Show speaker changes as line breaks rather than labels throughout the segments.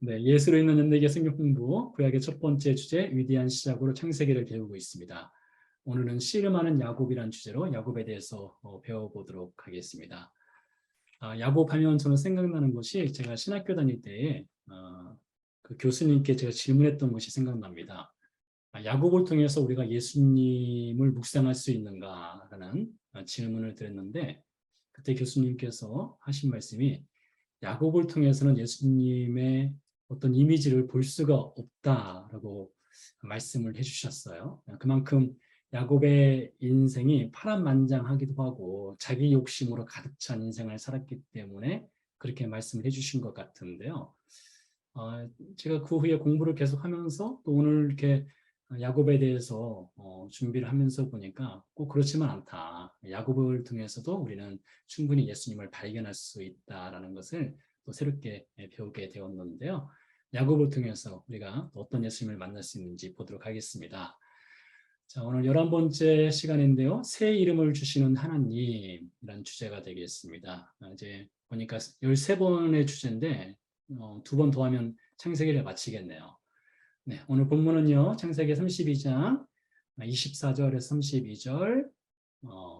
네, 예수로 있는 연대기의 성경 공부 구약의 첫 번째 주제 위대한 시작으로 창세기를 배우고 있습니다. 오늘은 씨름하는 야곱이라는 주제로 야곱에 대해서 배워보도록 하겠습니다. 야곱하면 저는 생각나는 것이 제가 신학교 다닐 때에 그 교수님께 제가 질문했던 것이 생각납니다. 야곱을 통해서 우리가 예수님을 묵상할 수 있는가라는 질문을 드렸는데 그때 교수님께서 하신 말씀이 야곱을 통해서는 예수님의 어떤 이미지를 볼 수가 없다라고 말씀을 해주셨어요. 그만큼 야곱의 인생이 파란만장하기도 하고 자기 욕심으로 가득 찬 인생을 살았기 때문에 그렇게 말씀을 해주신 것 같은데요. 제가 그 후에 공부를 계속하면서 또 오늘 이렇게 야곱에 대해서 준비를 하면서 보니까 꼭 그렇지만 않다. 야곱을 통해서도 우리는 충분히 예수님을 발견할 수 있다라는 것을 또 새롭게 배우게 되었는데요. 야곱을 통해서 우리가 어떤 예수님을 만날 수 있는지 보도록 하겠습니다. 자, 오늘 11번째 시간인데요. 새 이름을 주시는 하나님이라는 주제가 되겠습니다. 이제 보니까 13번의 주제인데 2번 더하면 창세기를 마치겠네요. 네, 오늘 본문은요. 창세기 32장 24절에서 32절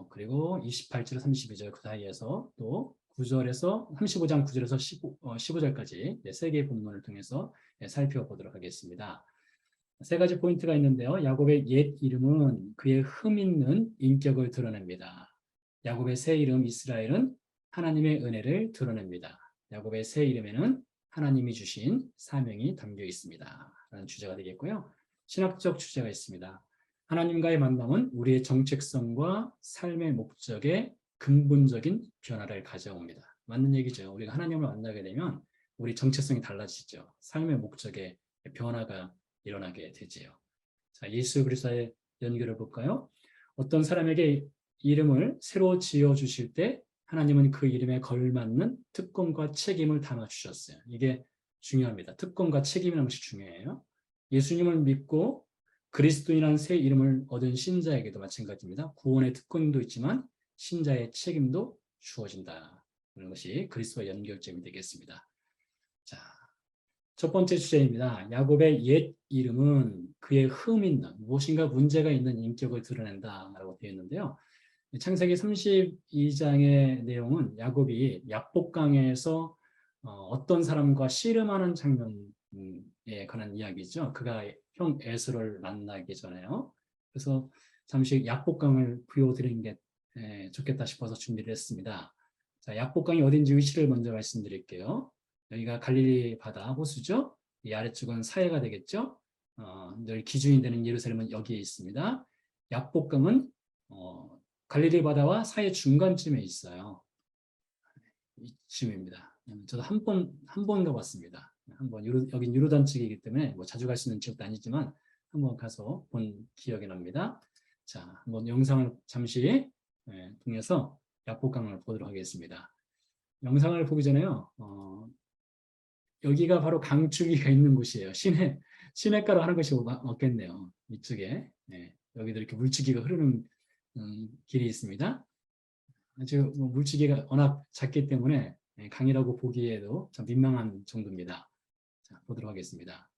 그리고 28절 32절 그 사이에서 또 9절에서 35장 9절에서 15절까지 세 개의 본문을 통해서 살펴보도록 하겠습니다. 세 가지 포인트가 있는데요. 야곱의 옛 이름은 그의 흠 있는 인격을 드러냅니다. 야곱의 새 이름 이스라엘은 하나님의 은혜를 드러냅니다. 야곱의 새 이름에는 하나님이 주신 사명이 담겨 있습니다. 라는 주제가 되겠고요. 신학적 주제가 있습니다. 하나님과의 만남은 우리의 정체성과 삶의 목적에 근본적인 변화를 가져옵니다. 맞는 얘기죠. 우리가 하나님을 만나게 되면 우리 정체성이 달라지죠. 삶의 목적에 변화가 일어나게 되지요. 자, 예수 그리스도의 연결을 볼까요? 어떤 사람에게 이름을 새로 지어 주실 때 하나님은 그 이름에 걸맞는 특권과 책임을 담아 주셨어요. 이게 중요합니다. 특권과 책임이라는 것이 중요해요. 예수님을 믿고 그리스도인이라는 새 이름을 얻은 신자에게도 마찬가지입니다. 구원의 특권도 있지만 신자의 책임도 주어진다. 그런 것이 그리스도와 연결점이 되겠습니다. 자, 첫 번째 주제입니다. 야곱의 옛 이름은 그의 흠 있는 무엇인가 문제가 있는 인격을 드러낸다라고 되어 있는데요. 창세기 32장의 내용은 야곱이 야복강에서 어떤 사람과 씨름하는 장면에 관한 이야기죠. 그가 형 에서를 만나기 전에요. 그래서 잠시 야복강을 부여드리는 게 좋겠다 싶어서 준비를 했습니다. 자, 야복강이 어딘지 위치를 먼저 말씀드릴게요. 여기가 갈릴리 바다 호수죠. 이 아래쪽은 사해가 되겠죠. 늘 기준이 되는 예루살렘은 여기에 있습니다. 야복강은 갈릴리 바다와 사해 중간쯤에 있어요. 이쯤입니다. 저도 한 번 가봤습니다. 여긴 유로단 측이기 때문에 뭐 자주 갈 수 있는 지역도 아니지만 한번 가서 본 기억이 납니다. 자, 한번 영상을 잠시 통해서 야복강을 보도록 하겠습니다. 영상을 보기 전에요. 여기가 바로 강줄기가 있는 곳이에요. 시냇가로 하는 것이 맞겠네요. 이쪽에 여기도 이렇게 물줄기가 흐르는 길이 있습니다. 아주 물줄기가 워낙 작기 때문에 강이라고 보기에도 참 민망한 정도입니다. 자, 보도록 하겠습니다.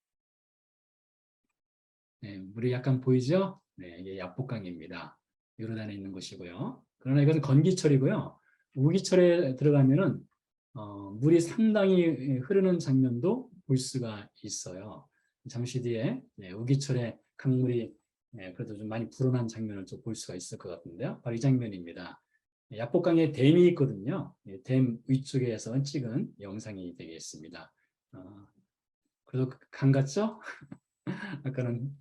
물이 약간 보이죠? 이게 야복강입니다. 요르단에 있는 곳이고요. 그러나 이것은 건기철이고요. 우기철에 들어가면은 물이 상당히 흐르는 장면도 볼 수가 있어요. 잠시 뒤에 우기철에 강물이 그래도 좀 많이 불어난 장면을 좀 볼 수가 있을 것 같은데요. 바로 이 장면입니다. 야복강에 댐이 있거든요. 댐 위쪽에서 찍은 영상이 되겠습니다. 그래도 강 같죠? 아까는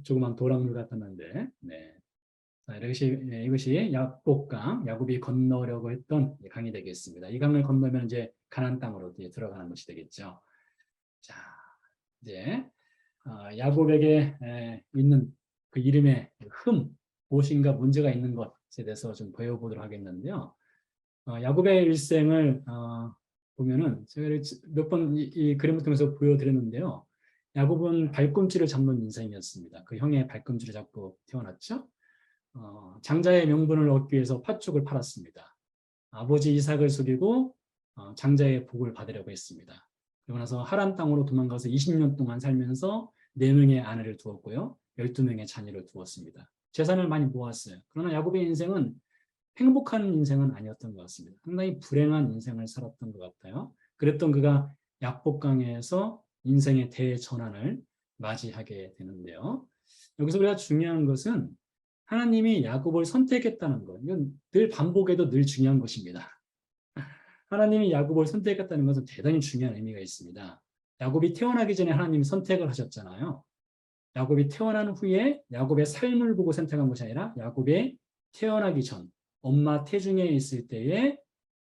조그만 도랑물 같았는데, 자, 이것이 야복강, 야곱이 건너려고 했던 강이 되겠습니다. 이 강을 건너면 이제 가나안 땅으로 들어가는 것이 되겠죠. 자, 이제 야곱에게 있는 그 이름의 무엇인가 문제가 있는 것에 대해서 좀 배워보도록 하겠는데요. 야곱의 일생을 보면은 제가 몇 번 이 그림을 통해서 보여드렸는데요. 야곱은 발꿈치를 잡는 인생이었습니다. 그 형의 발꿈치를 잡고 태어났죠. 장자의 명분을 얻기 위해서 팥죽을 팔았습니다. 아버지 이삭을 속이고 장자의 복을 받으려고 했습니다. 그러고 나서 하란 땅으로 도망가서 20년 동안 살면서 4명의 아내를 두었고요. 12명의 자녀를 두었습니다. 재산을 많이 모았어요. 그러나 야곱의 인생은 행복한 인생은 아니었던 것 같습니다. 상당히 불행한 인생을 살았던 것 같아요. 그랬던 그가 약복강에서 인생의 대전환을 맞이하게 되는데요. 여기서 우리가 중요한 것은 하나님이 야곱을 선택했다는 것. 이건 늘 반복해도 늘 중요한 것입니다. 하나님이 야곱을 선택했다는 것은 대단히 중요한 의미가 있습니다. 야곱이 태어나기 전에 하나님이 선택을 하셨잖아요. 야곱이 태어난 후에 야곱의 삶을 보고 선택한 것이 아니라 야곱이 태어나기 전 엄마 태중에 있을 때에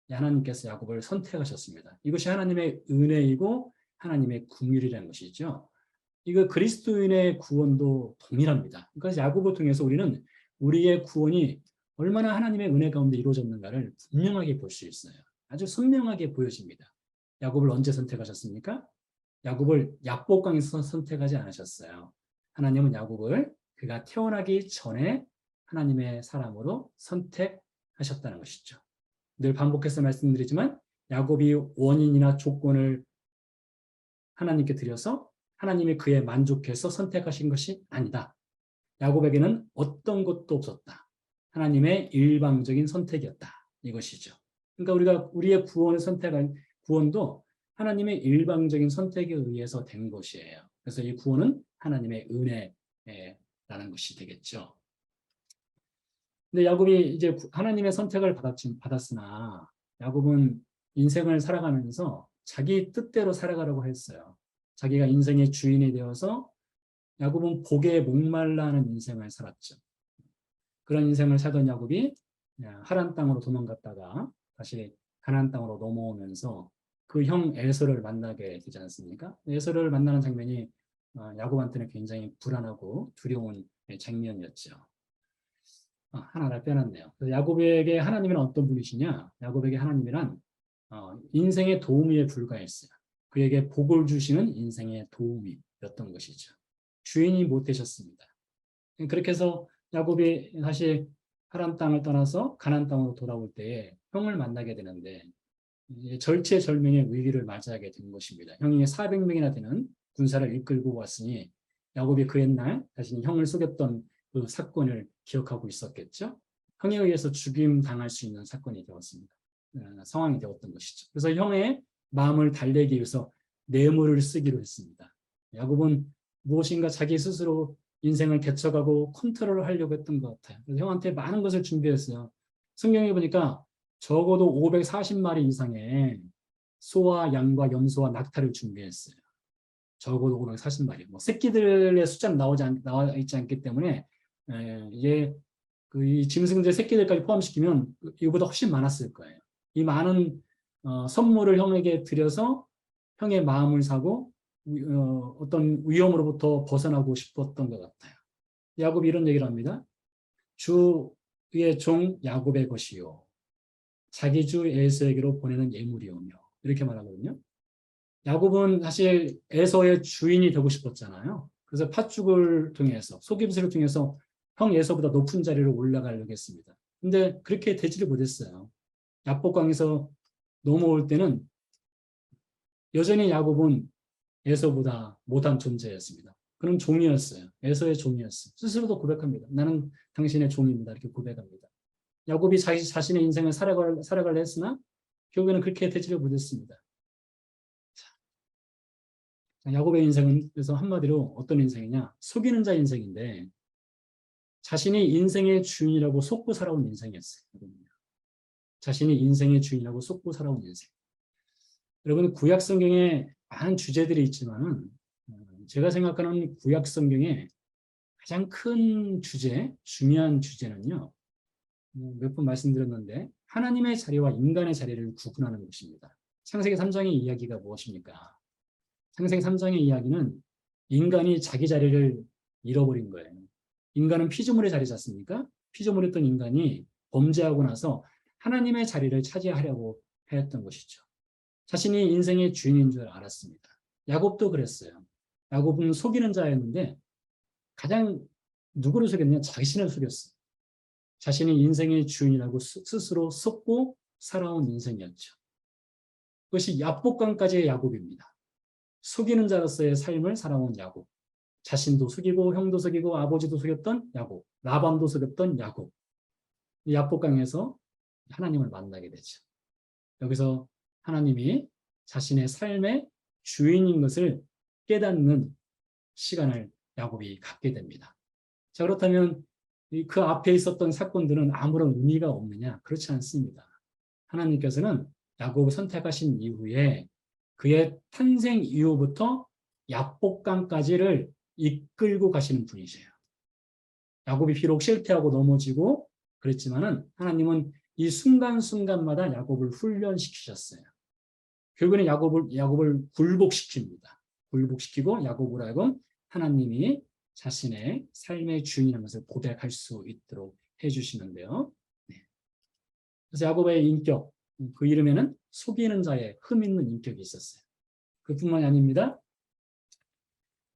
하나님께서 야곱을 선택하셨습니다. 이것이 하나님의 은혜이고 하나님의 긍휼이라는 것이죠. 이거 그리스도인의 구원도 동일합니다. 그래서 야곱을 통해서 우리는 우리의 구원이 얼마나 하나님의 은혜 가운데 이루어졌는가를 분명하게 볼 수 있어요. 아주 선명하게 보여집니다. 야곱을 언제 선택하셨습니까? 야곱을 약복강에서 선택하지 않으셨어요. 하나님은 야곱을 그가 태어나기 전에 하나님의 사람으로 선택하셨다는 것이죠. 늘 반복해서 말씀드리지만 야곱이 원인이나 조건을 하나님께 드려서 하나님이 그에 만족해서 선택하신 것이 아니다. 야곱에게는 어떤 것도 없었다. 하나님의 일방적인 선택이었다. 이것이죠. 그러니까 우리가 우리의 구원을 선택한 구원도 하나님의 일방적인 선택에 의해서 된 것이에요. 그래서 이 구원은 하나님의 은혜라는 것이 되겠죠. 근데 야곱이 이제 하나님의 선택을 받았으나 야곱은 인생을 살아가면서 자기 뜻대로 살아가려고 했어요. 자기가 인생의 주인이 되어서 야곱은 복에 목말라 하는 인생을 살았죠. 그런 인생을 살던 야곱이 하란 땅으로 도망갔다가 다시 가나안 땅으로 넘어오면서 그 형 에서를 만나게 되지 않습니까? 에서를 만나는 장면이 야곱한테는 굉장히 불안하고 두려운 장면이었죠. 하나를 빼놨네요. 야곱에게 하나님은 어떤 분이시냐? 야곱에게 하나님이란 인생의 도우미에 불과했어요. 그에게 복을 주시는 인생의 도우미였던 것이죠. 주인이 못 되셨습니다. 그렇게 해서 야곱이 다시 하란 땅을 떠나서 가나안 땅으로 돌아올 때에 형을 만나게 되는데 절체절명의 위기를 맞이하게 된 것입니다. 형이 400명이나 되는 군사를 이끌고 왔으니 야곱이 그 옛날 자신이 형을 속였던 그 사건을 기억하고 있었겠죠. 형에 의해서 죽임 당할 수 있는 사건이 되었습니다. 상황이 되었던 것이죠. 그래서 형의 마음을 달래기 위해서 뇌물을 쓰기로 했습니다. 야곱은 무엇인가 자기 스스로 인생을 개척하고 컨트롤을 하려고 했던 것 같아요. 그래서 형한테 많은 것을 준비했어요. 성경에 보니까 적어도 540마리 이상의 소와 양과 염소와 낙타를 준비했어요. 적어도 540마리. 뭐 새끼들의 숫자는 나와 있지 않기 때문에 이게 이 짐승들 새끼들까지 포함시키면 이거보다 훨씬 많았을 거예요. 이 많은 선물을 형에게 드려서 형의 마음을 사고 어떤 위험으로부터 벗어나고 싶었던 것 같아요. 야곱이 이런 얘기를 합니다. 주의 종 야곱의 것이요. 자기 주 에서에게로 보내는 예물이오며. 이렇게 말하거든요. 야곱은 사실 에서의 주인이 되고 싶었잖아요. 그래서 팥죽을 통해서 속임수를 통해서 형 에서보다 높은 자리로 올라가려고 했습니다. 근데 그렇게 되지를 못했어요. 야복강에서 넘어올 때는 여전히 야곱은 에서보다 못한 존재였습니다. 그런 종이었어요. 에서의 종이었어요. 스스로도 고백합니다. 나는 당신의 종입니다. 이렇게 고백합니다. 야곱이 자신의 인생을 살아가려 했으나 결국에는 그렇게 되지를 못했습니다. 야곱의 인생은 그래서 한마디로 어떤 인생이냐? 속이는 자 인생인데 자신이 인생의 주인이라고 속고 살아온 인생이었어요. 자신이 인생의 주인이라고 속고 살아온 인생. 여러분 구약 성경에 많은 주제들이 있지만은 제가 생각하는 구약 성경의 가장 큰 주제, 중요한 주제는요. 몇 번 말씀드렸는데 하나님의 자리와 인간의 자리를 구분하는 것입니다. 창세기 3장의 이야기가 무엇입니까? 창세기 3장의 이야기는 인간이 자기 자리를 잃어버린 거예요. 인간은 피조물의 자리 잤습니까? 피조물이었던 인간이 범죄하고 나서 하나님의 자리를 차지하려고 했던 것이죠. 자신이 인생의 주인인 줄 알았습니다. 야곱도 그랬어요. 야곱은 속이는 자였는데 가장 누구를 속였냐? 자신을 속였어요. 자신이 인생의 주인이라고 스스로 속고 살아온 인생이었죠. 그것이 야복강까지의 야곱입니다. 속이는 자로서의 삶을 살아온 야곱. 자신도 속이고 형도 속이고 아버지도 속였던 야곱. 라반도 속였던 야곱. 이 야복강에서 하나님을 만나게 되죠. 여기서 하나님이 자신의 삶의 주인인 것을 깨닫는 시간을 야곱이 갖게 됩니다. 자, 그렇다면 그 앞에 있었던 사건들은 아무런 의미가 없느냐? 그렇지 않습니다. 하나님께서는 야곱을 선택하신 이후에 그의 탄생 이후부터 야복강까지를 이끌고 가시는 분이세요. 야곱이 비록 실패하고 넘어지고 그랬지만은 하나님은 이 순간순간마다 야곱을 훈련시키셨어요. 결국에는 야곱을 굴복시킵니다. 굴복시키고 야곱을 하여금 하나님이 자신의 삶의 주인이라는 것을 고백할 수 있도록 해주시는데요. 네. 그래서 야곱의 인격, 그 이름에는 속이는 자의 흠 있는 인격이 있었어요. 그뿐만이 아닙니다.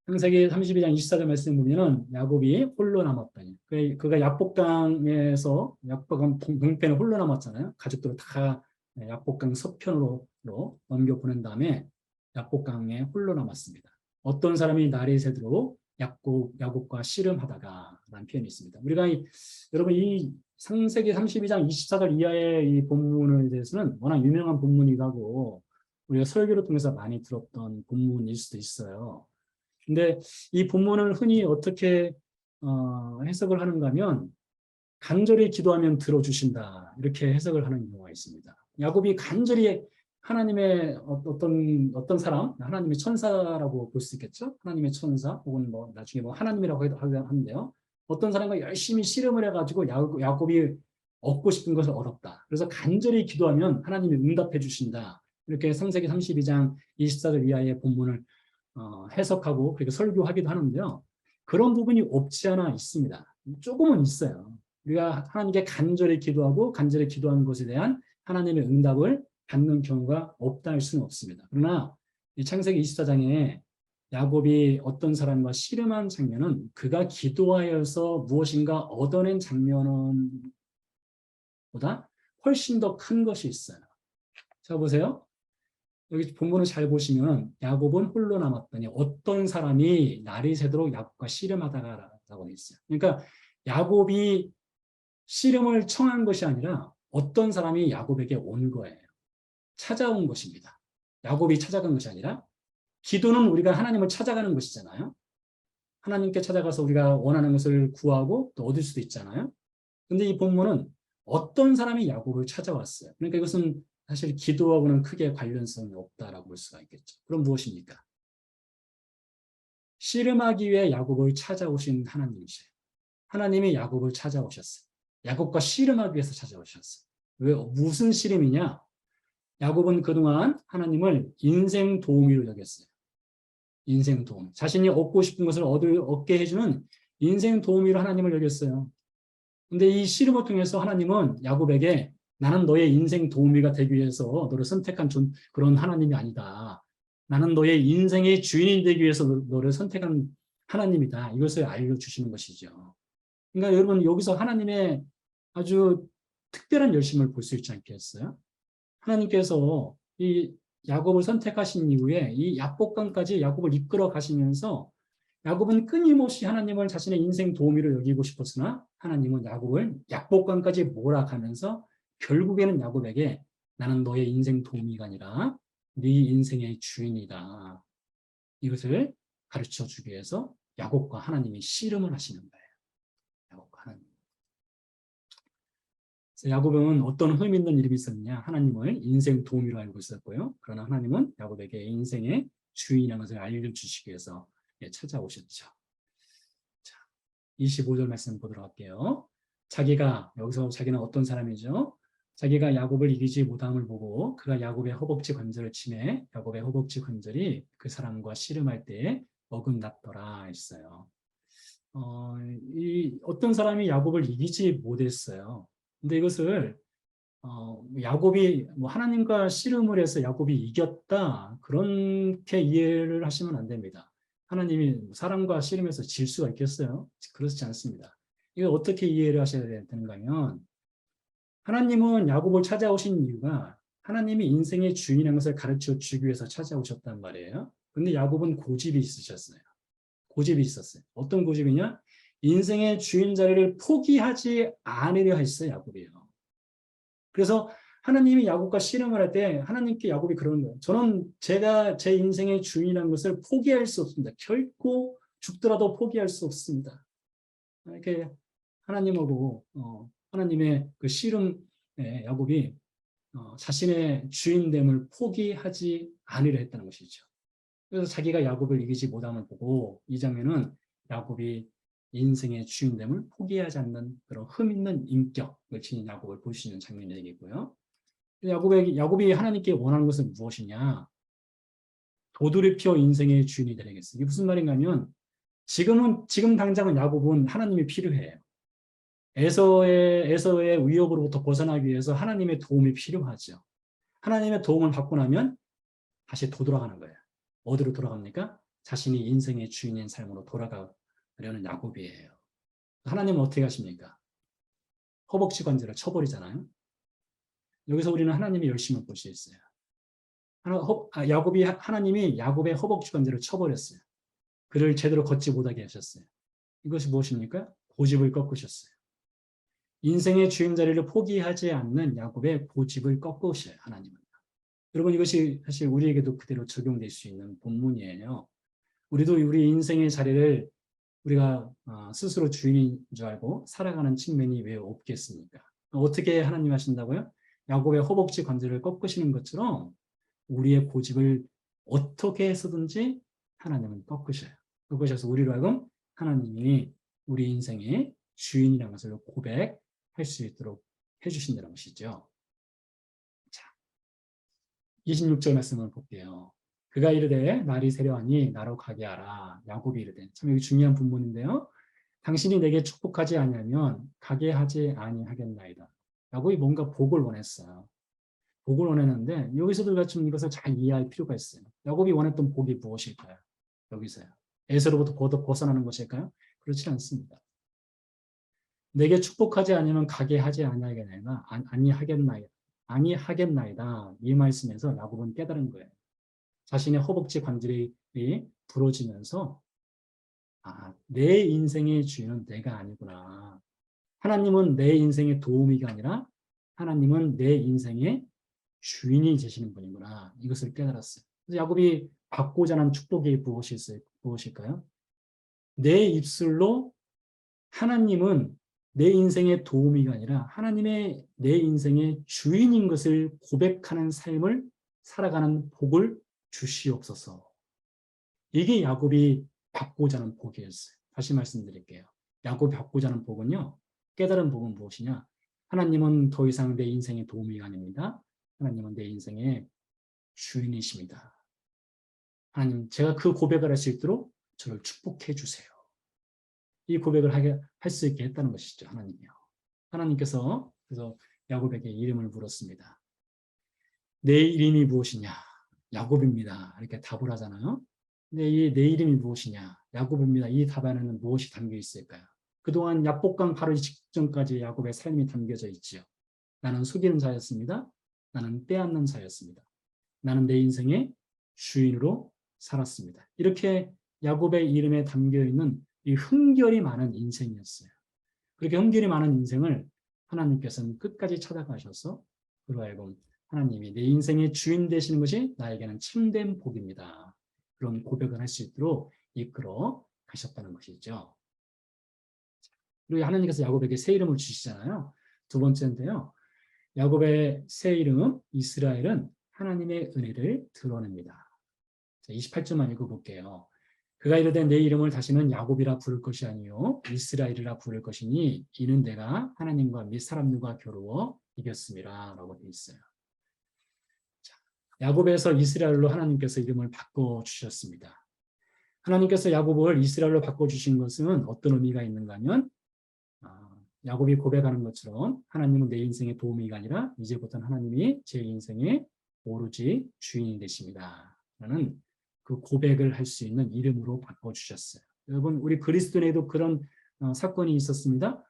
창세기 32장 24절 말씀 보면은 야곱이 홀로 남았다니. 그가 야복강에서 야복강 동편에 홀로 남았잖아요. 가족들을 다 야복강 서편으로 넘겨 보낸 다음에 야복강에 홀로 남았습니다. 어떤 사람이 날이 새도록 야곱과 씨름하다가 라는 표현이 있습니다. 우리가 여러분 이 창세기 32장 24절 이하의 이 본문에 대해서는 워낙 유명한 본문이기도 하고 우리가 설교를 통해서 많이 들었던 본문일 수도 있어요. 근데 이 본문을 흔히 어떻게 해석을 하는가 하면 간절히 기도하면 들어주신다 이렇게 해석을 하는 경우가 있습니다. 야곱이 간절히 하나님의 어떤 사람, 하나님의 천사라고 볼 수 있겠죠? 하나님의 천사 혹은 뭐 나중에 뭐 하나님이라고 하는데요. 어떤 사람과 열심히 씨름을 해가지고 야곱이 얻고 싶은 것을 얻었다. 그래서 간절히 기도하면 하나님이 응답해 주신다. 이렇게 창세기 32장 24절 이하의 본문을 해석하고 그렇게 설교하기도 하는데요. 그런 부분이 없지 않아 있습니다. 조금은 있어요. 우리가 하나님께 간절히 기도하고 간절히 기도하는 것에 대한 하나님의 응답을 받는 경우가 없다 할 수는 없습니다. 그러나 이 창세기 24장에 야곱이 어떤 사람과 씨름한 장면은 그가 기도하여서 무엇인가 얻어낸 장면보다 훨씬 더 큰 것이 있어요. 자 보세요. 여기 본문을 잘 보시면 야곱은 홀로 남았더니 어떤 사람이 날이 새도록 야곱과 씨름하다가라고 있어요. 그러니까 야곱이 씨름을 청한 것이 아니라 어떤 사람이 야곱에게 온 거예요. 찾아온 것입니다. 야곱이 찾아간 것이 아니라 기도는 우리가 하나님을 찾아가는 것이잖아요. 하나님께 찾아가서 우리가 원하는 것을 구하고 또 얻을 수도 있잖아요. 그런데 이 본문은 어떤 사람이 야곱을 찾아왔어요. 그러니까 이것은 사실 기도하고는 크게 관련성이 없다라고 볼 수가 있겠죠. 그럼 무엇입니까? 씨름하기 위해 야곱을 찾아오신 하나님이세요. 하나님이 야곱을 찾아오셨어요. 야곱과 씨름하기 위해서 찾아오셨어요. 왜 무슨 씨름이냐? 야곱은 그동안 하나님을 인생 도우미로 여겼어요. 인생 도우미. 자신이 얻고 싶은 것을 얻게 해주는 인생 도우미로 하나님을 여겼어요. 근데 이 씨름을 통해서 하나님은 야곱에게 나는 너의 인생 도우미가 되기 위해서 너를 선택한 그런 하나님이 아니다. 나는 너의 인생의 주인이 되기 위해서 너를 선택한 하나님이다. 이것을 알려주시는 것이죠. 그러니까 여러분 여기서 하나님의 아주 특별한 열심을 볼 수 있지 않겠어요? 하나님께서 이 야곱을 선택하신 이후에 이 야복강까지 야곱을 이끌어 가시면서 야곱은 끊임없이 하나님을 자신의 인생 도우미로 여기고 싶었으나 하나님은 야곱을 야복강까지 몰아가면서 결국에는 야곱에게 나는 너의 인생 도우미가 아니라 네 인생의 주인이다. 이것을 가르쳐 주기 위해서 야곱과 하나님이 씨름을 하시는 거예요. 야곱과 하나님. 야곱은 어떤 흠 있는 일이 있었느냐? 하나님을 인생 도우미로 알고 있었고요. 그러나 하나님은 야곱에게 인생의 주인이라는 것을 알려주시기 위해서 찾아오셨죠. 자, 25절 말씀 보도록 할게요. 여기서 자기는 어떤 사람이죠? 자기가 야곱을 이기지 못함을 보고 그가 야곱의 허벅지 관절을 치매 야곱의 허벅지 관절이 그 사람과 씨름할 때에 어긋났더라 했어요. 어떤 사람이 야곱을 이기지 못했어요. 근데 이것을 야곱이 하나님과 씨름을 해서 야곱이 이겼다 그렇게 이해를 하시면 안 됩니다. 하나님이 사람과 씨름해서 질 수가 있겠어요? 그렇지 않습니다. 이거 어떻게 이해를 하셔야 되는가 하면 하나님은 야곱을 찾아오신 이유가 하나님이 인생의 주인인 것을 가르쳐 주기 위해서 찾아오셨단 말이에요. 근데 야곱은 고집이 있으셨어요. 고집이 있었어요. 어떤 고집이냐? 인생의 주인 자리를 포기하지 않으려 했어요, 야곱이요. 그래서 하나님이 야곱과 씨름을 할 때 하나님께 야곱이 그러는 거예요. 저는 제가 제 인생의 주인이라는 것을 포기할 수 없습니다. 결코 죽더라도 포기할 수 없습니다. 이렇게 하나님하고 하나님의 그 씨름에 야곱이 자신의 주인됨을 포기하지 않으려 했다는 것이죠. 그래서 자기가 야곱을 이기지 못함을 보고 이 장면은 야곱이 인생의 주인됨을 포기하지 않는 그런 흠 있는 인격을 지닌 야곱을 볼 수 있는 장면이 되겠고요. 야곱이 하나님께 원하는 것은 무엇이냐? 도두리표 인생의 주인이 되겠어요. 이게 무슨 말인가 하면 지금 당장은 야곱은 하나님이 필요해요. 에서의 위협으로부터 벗어나기 위해서 하나님의 도움이 필요하죠. 하나님의 도움을 받고 나면 다시 돌아가는 거예요. 어디로 돌아갑니까? 자신이 인생의 주인인 삶으로 돌아가려는 야곱이에요. 하나님은 어떻게 하십니까? 허벅지 관절을 쳐버리잖아요. 여기서 우리는 하나님의 열심을 볼 수 있어요. 하나님이 야곱의 허벅지 관절을 쳐버렸어요. 그를 제대로 걷지 못하게 하셨어요. 이것이 무엇입니까? 고집을 꺾으셨어요. 인생의 주인 자리를 포기하지 않는 야곱의 고집을 꺾으셔요, 하나님은. 여러분, 이것이 사실 우리에게도 그대로 적용될 수 있는 본문이에요. 우리도 우리 인생의 자리를 우리가 스스로 주인인 줄 알고 살아가는 측면이 왜 없겠습니까? 어떻게 하나님 하신다고요? 야곱의 허벅지 관절을 꺾으시는 것처럼 우리의 고집을 어떻게 해서든지 하나님은 꺾으셔요. 꺾으셔서 우리로 하여금 하나님이 우리 인생의 주인이라는 것을 고백할 수 있도록 해주신다는 것이죠. 자, 26절 말씀을 볼게요. 그가 이르되 날이 새려하니 나로 가게 하라. 야곱이 이르되, 참 여기 중요한 부분인데요. 당신이 내게 축복하지 아니하면 가게 하지 아니하겠나이다. 야곱이 뭔가 복을 원했어요. 복을 원했는데 여기서도 우리가 좀 이것을 잘 이해할 필요가 있어요. 야곱이 원했던 복이 무엇일까요? 여기서요. 에서로부터 벗어나는 것일까요? 그렇지 않습니다. 내게 축복하지 않으면 가게 하지 아니하겠나이다. 이 말씀에서 야곱은 깨달은 거예요. 자신의 허벅지 관절이 부러지면서 내 인생의 주인은 내가 아니구나. 하나님은 내 인생의 도우미가 아니라 하나님은 내 인생의 주인이 되시는 분이구나. 이것을 깨달았어요. 그래서 야곱이 받고자 하는 축복이 무엇일까요? 내 입술로 하나님은 내 인생의 도우미가 아니라 하나님의 내 인생의 주인인 것을 고백하는 삶을 살아가는 복을 주시옵소서. 이게 야곱이 받고자 하는 복이었어요. 다시 말씀드릴게요. 야곱이 받고자 하는 복은요. 깨달은 복은 무엇이냐? 하나님은 더 이상 내 인생의 도우미가 아닙니다. 하나님은 내 인생의 주인이십니다. 하나님, 제가 그 고백을 할 수 있도록 저를 축복해 주세요. 이 고백을 할 수 있게 했다는 것이죠. 하나님이요. 하나님께서 그래서 야곱에게 이름을 물었습니다. 내 이름이 무엇이냐? 야곱입니다. 이렇게 답을 하잖아요. 근데 내 이름이 무엇이냐? 야곱입니다. 이 답 안에는 무엇이 담겨 있을까요? 그동안 야복강 바로 직전까지 야곱의 삶이 담겨져 있지요. 나는 속이는 자였습니다. 나는 빼앗는 자였습니다. 나는 내 인생의 주인으로 살았습니다. 이렇게 야곱의 이름에 담겨있는 이 흠결이 많은 인생이었어요. 그렇게 흠결이 많은 인생을 하나님께서는 끝까지 찾아가셔서 그로 하여금 하나님이 내 인생의 주인 되시는 것이 나에게는 참된 복입니다. 그런 고백을 할 수 있도록 이끌어 가셨다는 것이죠. 그리고 하나님께서 야곱에게 새 이름을 주시잖아요. 두 번째인데요. 야곱의 새 이름 이스라엘은 하나님의 은혜를 드러냅니다. 28절만 읽어볼게요. 그가 이르되 내 이름을 다시는 야곱이라 부를 것이 아니요 이스라엘이라 부를 것이니 이는 내가 하나님과 및 사람들과 겨루어 이겼음이라 라고 되어 있어요. 야곱에서 이스라엘로 하나님께서 이름을 바꿔주셨습니다. 하나님께서 야곱을 이스라엘로 바꿔주신 것은 어떤 의미가 있는가 하면 야곱이 고백하는 것처럼 하나님은 내 인생의 도우미가 아니라 이제부터는 하나님이 제 인생의 오로지 주인이 되십니다. 라는 그 고백을 할 수 있는 이름으로 바꿔주셨어요. 여러분, 우리 그리스도인에도 그런 사건이 있었습니다.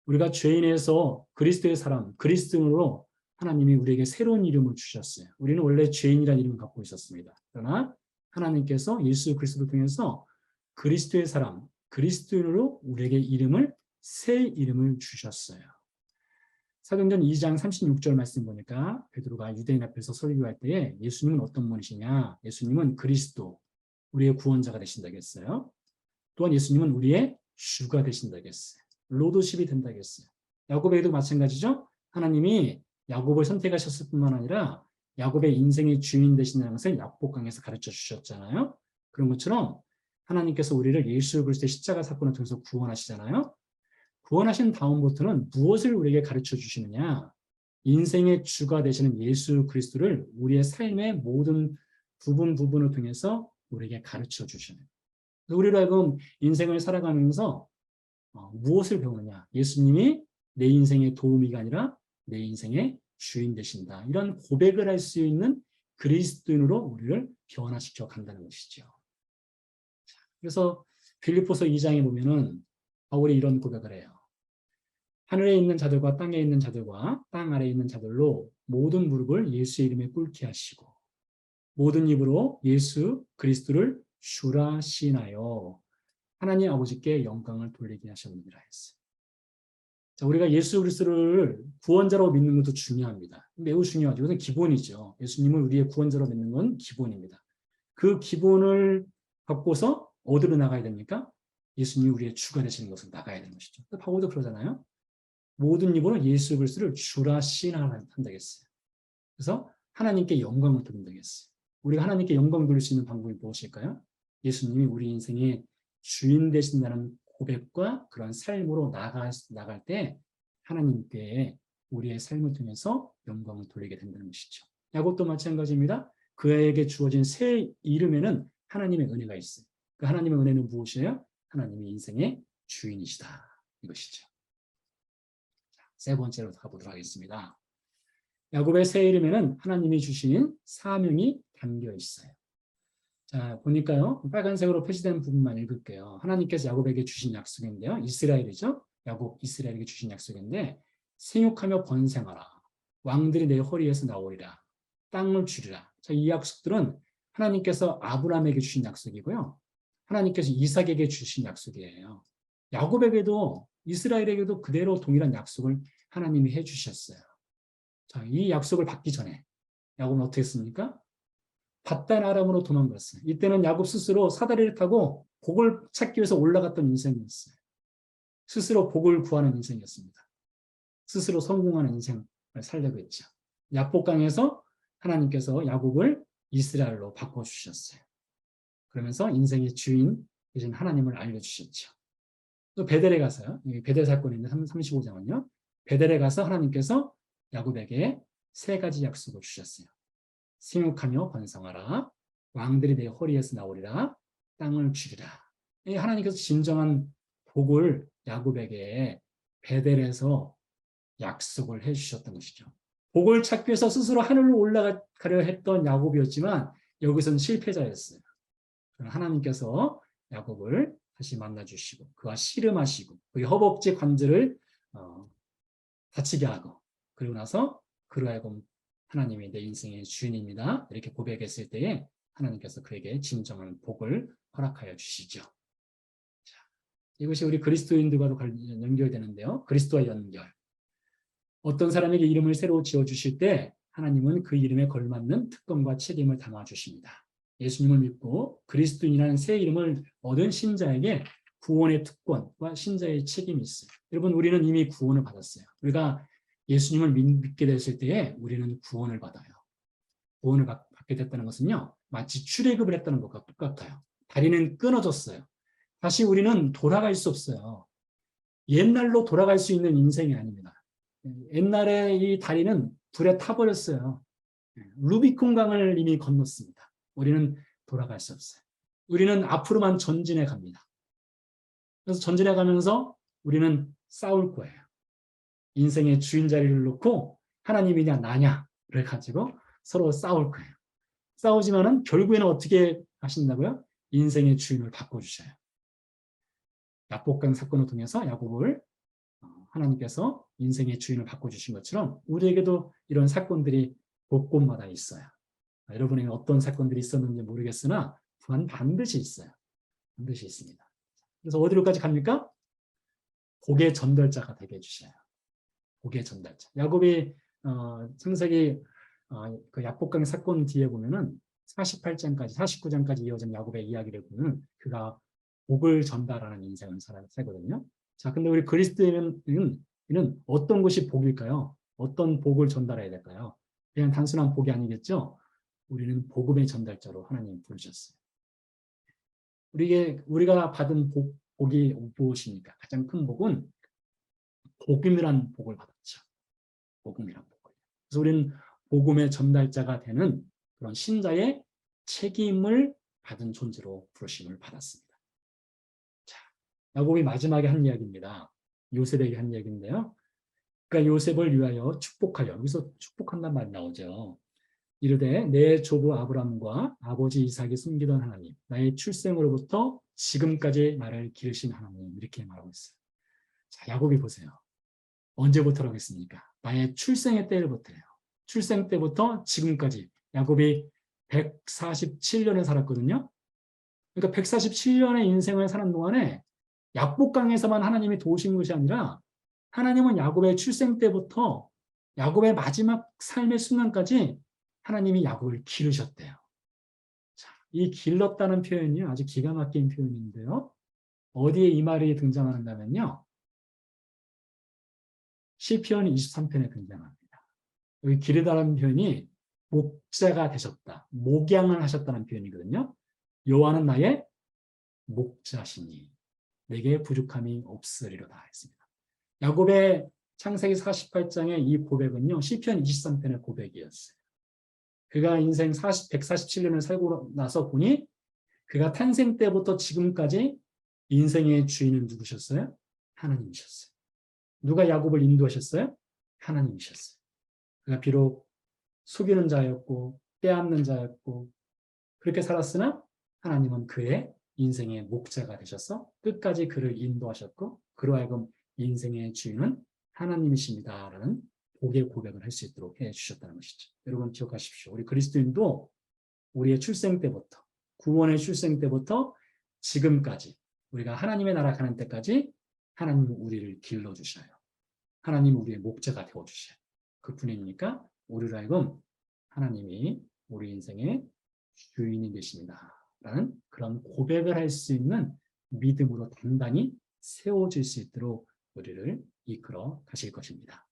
우리가 죄인에서 그리스도의 사람, 그리스도인으로 하나님이 우리에게 새로운 이름을 주셨어요. 우리는 원래 죄인이라는 이름을 갖고 있었습니다. 그러나 하나님께서 예수 그리스도를 통해서 그리스도의 사람, 그리스도인으로 우리에게 이름을 새 이름을 주셨어요. 사도행전 2장 36절 말씀 보니까 베드로가 유대인 앞에서 설교할 때에 예수님은 어떤 분이시냐? 예수님은 그리스도, 우리의 구원자가 되신다고 했어요. 또한 예수님은 우리의 주가 되신다고 했어요. 로드십이 된다고 했어요. 야곱에게도 마찬가지죠. 하나님이 야곱을 선택하셨을 뿐만 아니라 야곱의 인생의 주인 되신다는 것을 야복강에서 가르쳐 주셨잖아요. 그런 것처럼 하나님께서 우리를 예수 그리스도의 십자가 사건을 통해서 구원하시잖아요. 구원하신 다음부터는 무엇을 우리에게 가르쳐 주시느냐? 인생의 주가 되시는 예수 그리스도를 우리의 삶의 모든 부분을 통해서 우리에게 가르쳐 주시는. 우리로 하여금 인생을 살아가면서 무엇을 배우느냐? 예수님이 내 인생의 도우미가 아니라 내 인생의 주인 되신다. 이런 고백을 할 수 있는 그리스도인으로 우리를 변화시켜 간다는 것이죠. 그래서 빌립보서 2장에 보면은 바울이 이런 고백을 해요. 하늘에 있는 자들과 땅에 있는 자들과 땅 아래에 있는 자들로 모든 무릎을 예수의 이름에 꿇게 하시고 모든 입으로 예수 그리스도를 주라 시인하여 하나님 아버지께 영광을 돌리게 하셨느니라 했어요. 자, 우리가 예수 그리스도를 구원자로 믿는 것도 중요합니다. 매우 중요하죠. 이것은 기본이죠. 예수님을 우리의 구원자로 믿는 건 기본입니다. 그 기본을 갖고서 어디로 나가야 됩니까? 예수님이 우리의 주가 되시는 것으로 나가야 되는 것이죠. 바울도 그러잖아요. 모든 입으로 예수 그리스도를 주라 시인한다고 했어요. 그래서 하나님께 영광을 돌린다고 했어요. 우리가 하나님께 영광 돌릴 수 있는 방법이 무엇일까요? 예수님이 우리 인생의 주인 되신다는 고백과 그런 삶으로 나갈 때 하나님께 우리의 삶을 통해서 영광을 돌리게 된다는 것이죠. 야곱도 마찬가지입니다. 그에게 주어진 새 이름에는 하나님의 은혜가 있어요. 그 하나님의 은혜는 무엇이에요? 하나님이 인생의 주인이시다. 이것이죠. 세 번째로 가보도록 하겠습니다. 야곱의 새 이름에는 하나님이 주신 사명이 담겨 있어요. 자, 보니까요. 빨간색으로 표시된 부분만 읽을게요. 하나님께서 야곱에게 주신 약속인데요. 이스라엘이죠. 야곱 이스라엘에게 주신 약속인데 생육하며 번성하라. 왕들이 내 허리에서 나오리라. 땅을 주리라. 자, 이 약속들은 하나님께서 아브라함에게 주신 약속이고요. 하나님께서 이삭에게 주신 약속이에요. 야곱에게도 이스라엘에게도 그대로 동일한 약속을 하나님이 해주셨어요. 자, 이 약속을 받기 전에 야곱은 어떻게 했습니까? 밧단 아람으로 도망갔어요. 이때는 야곱 스스로 사다리를 타고 복을 찾기 위해서 올라갔던 인생이었어요. 스스로 복을 구하는 인생이었습니다. 스스로 성공하는 인생을 살려고 했죠. 야복강에서 하나님께서 야곱을 이스라엘로 바꿔주셨어요. 그러면서 인생의 주인 되신 하나님을 알려주셨죠. 또 베델에 가서요. 베델 사건이 있는 35장은요. 베델에 가서 하나님께서 야곱에게 세 가지 약속을 주셨어요. 생육하며 번성하라. 왕들이 내 허리에서 나오리라. 땅을 주리라. 하나님께서 진정한 복을 야곱에게 베델에서 약속을 해주셨던 것이죠. 복을 찾기 위해서 스스로 하늘로 올라가려 했던 야곱이었지만 여기서는 실패자였어요. 하나님께서 야곱을 다시 만나주시고 그와 씨름하시고 그의 허벅지 관절을 다치게 하고 그리고 나서 그로 하여금 하나님이 내 인생의 주인입니다. 이렇게 고백했을 때에 하나님께서 그에게 진정한 복을 허락하여 주시죠. 자, 이것이 우리 그리스도인들과도 연결되는데요. 그리스도와 연결. 어떤 사람에게 이름을 새로 지어주실 때 하나님은 그 이름에 걸맞는 특권과 책임을 담아주십니다. 예수님을 믿고 그리스도인이라는 새 이름을 얻은 신자에게 구원의 특권과 신자의 책임이 있어요. 여러분, 우리는 이미 구원을 받았어요. 우리가 예수님을 믿게 됐을 때에 우리는 구원을 받아요. 구원을 받게 됐다는 것은요, 마치 출애굽을 했다는 것과 똑같아요. 다리는 끊어졌어요. 다시 우리는 돌아갈 수 없어요. 옛날로 돌아갈 수 있는 인생이 아닙니다. 옛날에 이 다리는 불에 타버렸어요. 루비콘 강을 이미 건넜습니다. 우리는 돌아갈 수 없어요. 우리는 앞으로만 전진해 갑니다. 그래서 전진해 가면서 우리는 싸울 거예요. 인생의 주인 자리를 놓고 하나님이냐 나냐 를 가지고 서로 싸울 거예요. 싸우지만은 결국에는 어떻게 하신다고요? 인생의 주인을 바꿔주셔요. 야복강 사건을 통해서 야곱을 하나님께서 인생의 주인을 바꿔주신 것처럼 우리에게도 이런 사건들이 곳곳마다 있어요. 여러분에게 어떤 사건들이 있었는지 모르겠으나 부활은 반드시 있어요. 반드시 있습니다. 그래서 어디로까지 갑니까? 복의 전달자가 되게 해주셔요. 복의 전달자. 야곱이 창세기 그 약복강 사건 뒤에 보면은 48장까지 49장까지 이어진 야곱의 이야기를 보면 그가 복을 전달하는 인생을 살거든요. 자, 근데 우리 그리스도인은 어떤 것이 복일까요? 어떤 복을 전달해야 될까요? 그냥 단순한 복이 아니겠죠? 우리는 복음의 전달자로 하나님 부르셨어요. 우리가 받은 복이 무엇입니까? 가장 큰 복은 복음이란 복을 받았죠. 복음이란 복을. 그래서 우리는 복음의 전달자가 되는 그런 신자의 책임을 받은 존재로 부르심을 받았습니다. 자, 야곱이 마지막에 한 이야기입니다. 요셉에게 한 이야기인데요. 그러니까 요셉을 위하여 축복하여, 여기서 축복한다는 말이 나오죠. 이르되 내 조부 아브람과 아버지 이삭이 숨기던 하나님, 나의 출생으로부터 지금까지 나를 기르신 하나님, 이렇게 말하고 있어요. 자, 야곱이 보세요. 언제부터라고 했습니까? 나의 출생의 때부터예요. 출생 때부터 지금까지 야곱이 147년을 살았거든요. 그러니까 147년의 인생을 사는 동안에 약복강에서만 하나님이 도우신 것이 아니라 하나님은 야곱의 출생 때부터 야곱의 마지막 삶의 순간까지 하나님이 야곱을 기르셨대요. 자, 이 길렀다는 표현이 아주 기가 막힌 표현인데요. 어디에 이 말이 등장하는가면요. 시편 23편에 등장합니다. 여기 기르다는 표현이 목자가 되셨다, 목양을 하셨다는 표현이거든요. 여호와는 나의 목자시니 내게 부족함이 없으리로다 했습니다. 야곱의 창세기 48장의 이 고백은요, 시편 23편의 고백이었어요. 그가 인생 147년을 살고 나서 보니 그가 탄생 때부터 지금까지 인생의 주인은 누구셨어요? 하나님이셨어요. 누가 야곱을 인도하셨어요? 하나님이셨어요. 그가 비록 속이는 자였고 빼앗는 자였고 그렇게 살았으나 하나님은 그의 인생의 목자가 되셔서 끝까지 그를 인도하셨고 그로 하여금 인생의 주인은 하나님이십니다라는 복의 고백을 할 수 있도록 해주셨다는 것이죠. 여러분 기억하십시오. 우리 그리스도인도 우리의 출생 때부터 구원의 출생 때부터 지금까지 우리가 하나님의 나라 가는 때까지 하나님은 우리를 길러주셔요. 하나님은 우리의 목자가 되어주셔요. 그뿐이니까 우리로 하여금 하나님이 우리 인생의 주인이 되십니다. 라는 그런 고백을 할 수 있는 믿음으로 단단히 세워질 수 있도록 우리를 이끌어 가실 것입니다.